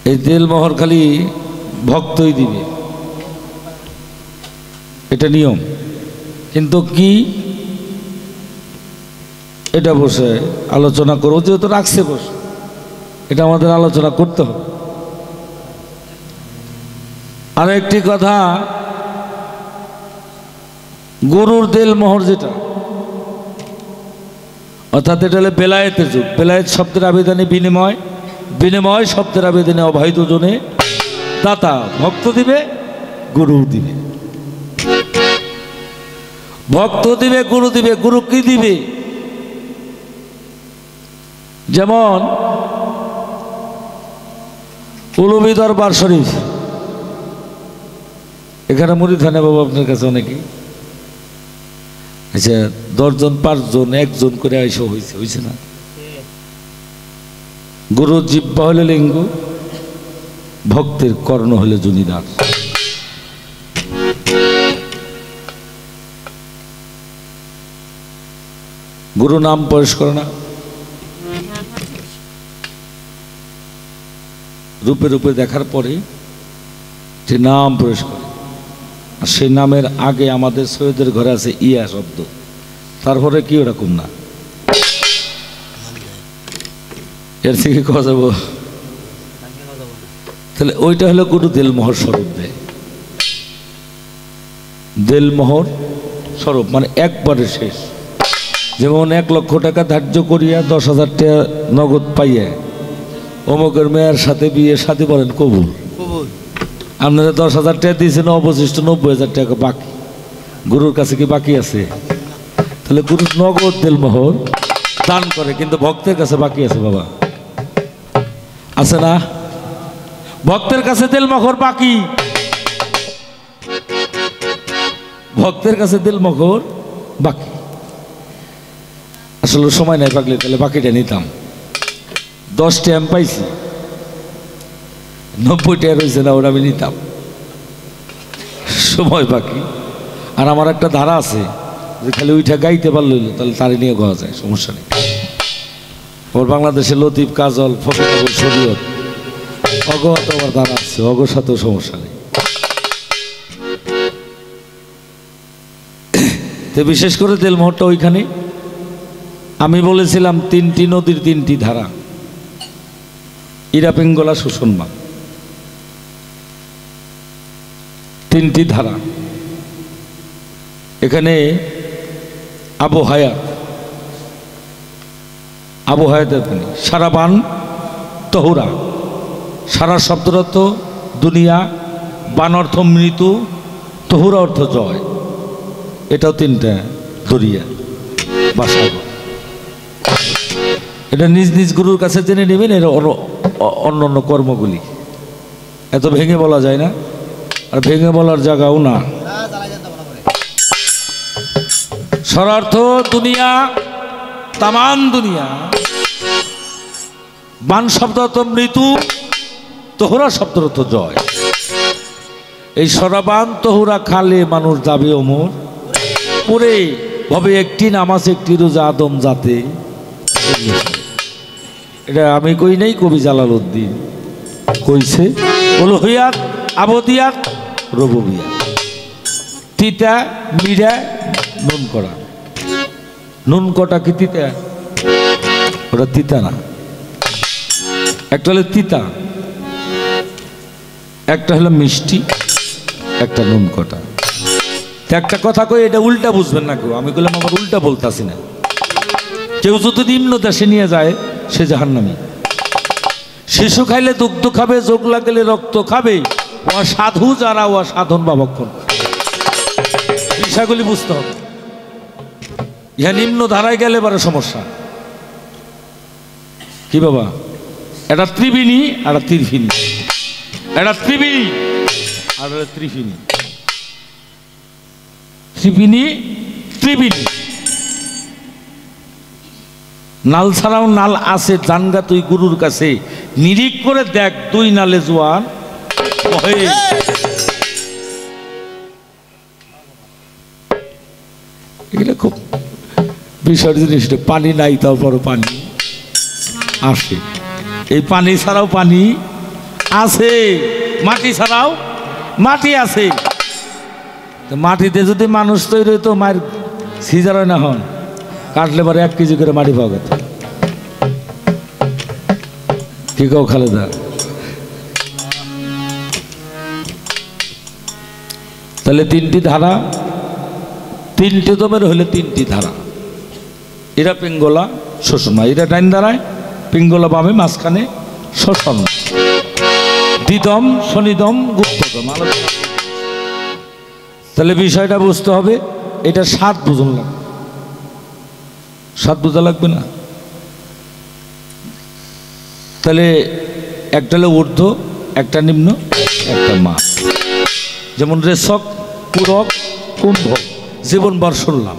এই তেল মোহর খালি ভক্তই দিবে, এটা নিয়ম। কিন্তু কি এটা বসে আলোচনা করবো, যেহেতু রাখছে বসে, এটা আমাদের আলোচনা করতে হবে। আর একটি কথা, গরুর তেল মোহর যেটা, অর্থাৎ এটা হলে বেলায়েতের যুগ। বেলায়েত শব্দের আবেদনে বিনিময়, বিনিময় শব্দের আবেদনে অবাহিত জনে দাতা, ভক্ত দিবে গুরু দিবে, ভক্ত দিবে গুরু দিবে। গুরু কি দিবে? যেমন উলুবি দরবার শরীফ, এখানে মুরিদ হয় না বাবা আপনার কাছে অনেকেই? আচ্ছা 10 জন 5 জন 1 জন করে আইসা হয়েছে না? গুরুর জিহ্বা হলে লিঙ্গ, ভক্তের কর্ণ হলে জুনিদার। গুরু নাম প্রবেশ করে না, রূপে রূপে দেখার পরে যে নাম প্রবেশ করে। আর সেই নামের আগে আমাদের সৈয়দের ঘরে আছে ইয়া শব্দ, তারপরে কি ওরকম না, এর থেকে কথা যাবো। তাহলে ওইটা হলো গুরু দেলমোহর স্বরূপ দেয়। দেলমোহর স্বরূপ মানে একবারে শেষ। যেমন 1 লক্ষ টাকা ধার্য করিয়া 10,000 টাকা নগদ পাইয়া অমুকের মেয়ের সাথে বিয়ে শাদী বলেন কবুল। আপনারা 10,000 টাকা দিয়েছেন, অবশিষ্ট 90,000 টাকা বাকি। গুরুর কাছে কি বাকি আছে? তাহলে গুরু নগদ দেলমোহর দান করে, কিন্তু ভক্তের কাছে বাকি আছে বাবা, আছে না? ভক্তের কাছে দেলমোহর বাকি, ভক্তের কাছে দেলমোহর বাকি। আসলে সময় নাই পাকলে তাহলে বাকিটা নিতাম। 10 টাকা আমি পাইছি, 90 টাকা রয়েছে না, ওটা আমি নিতাম, সময় বাকি। আর আমার একটা ধারা আছে যে খালি ওইটা গাইতে পারলে তাহলে তারে নিয়ে গাওয়া যায়, সমস্যা নেই। ওর বাংলাদেশে লতিফ, কাজল, ফকির, শরীয়ত, অগত আমার ধারা আছে, অগর সাথেও সমস্যা নেই। তো বিশেষ করে দেলমোহরটা ওইখানে আমি বলেছিলাম 3টি নদীর 3টি ধারা, ইরাপিঙ্গলা, সুষমা, 3টি ধারা। এখানে আবু হায়াতের পানি, সারাবান তহুরা, সারা শব্দের অর্থ দুনিয়া, বান অর্থ মৃত্যু, তহুরা অর্থ জয়। এটাও 3টা দরিয়া বা সাগর। এটা নিজ নিজ গুরুর কাছে জেনে নেবেন। এর অন্য অন্য কর্মগুলি এত ভেঙে বলা যায় না, আর ভেঙে বলার জায়গাও না। সরার্থ দুনিয়া, তামান দুনিয়া, বান শব্দ অর্থ মৃত্যু, তহুরা শব্দ অর্থ জয়। এই সরাবান তহুরা খালে মানুষ যাবে অমর, পরে ভাবে একটি নামাজ একটি রোজা আদম জাতে। এটা আমি কই নাই, কবি জালালউদ্দিন কইছে। উলুহিয়াত, আবদিয়াত, রুবুবিয়াত, তিতা মিরা নুন করা। নুন কটা কি তিতা? ওটা তিতা না, একটা হলো তিতা, একটা হলো মিষ্টি, একটা নুন কটা। একটা কথা কই, এটা উল্টা বুঝবেন না কেউ। আমি বললাম আমার উল্টা বলতাছি না। কেউ যদি নিম্ন দেশে নিয়ে যায় সে জাহান্নামী। শিশু খাইলে দুগ্ধ খাবে, যোগ লাগলে রক্ত খাবে, ও সাধু যারা ও সাধন বা ভক্ষণ। বিষয়গুলি বুঝতে হবে। ইহা নিম্ন ধারায় গেলে বড় সমস্যা। কি বাবা? এটা ত্রিবিনী আর ত্রিফিনী, এটা ত্রিবিনী আর ত্রিফিনী, ত্রিবিনী ত্রিবিনী। নাল ছাড়াও নাল আছে, জানগা তুই গুরুর কাছে, নিরিখ করে দেখ 2 নালে জোয়ান। এগুলো খুব বিষয় জিনিস। পানি নাই, তারপরও পানি আসে। এই পানি ছাড়াও পানি আছে, মাটি ছাড়াও মাটি আছে। মাটিতে যদি মানুষ তৈরি হইতো, মায়ের সিজার হয় না, হন কাটলে পরে 1 কেজি করে মাটি পাওয়া যেত। কি কও খালেদা? তাহলে 3টি ধারা, 3টে দমের হলে 3টি ধারা। এরা পিঙ্গলা শোষণ, এরা ডাইন ধারায়, পিঙ্গলা বামে, মাঝখানে শোষণ। দ্বিদম, শনিদম, গুপ্তদম। তাহলে বিষয়টা বুঝতে হবে, এটা 7 বুঝন লাগবে। 7 বোঝা লাগবে না? তাহলে একটা হলো ঊর্ধ্ব, একটা নিম্ন, একটা মাপ। যেমন রেশক, পুরক, কুম্ভ, জীবনভর শুনলাম।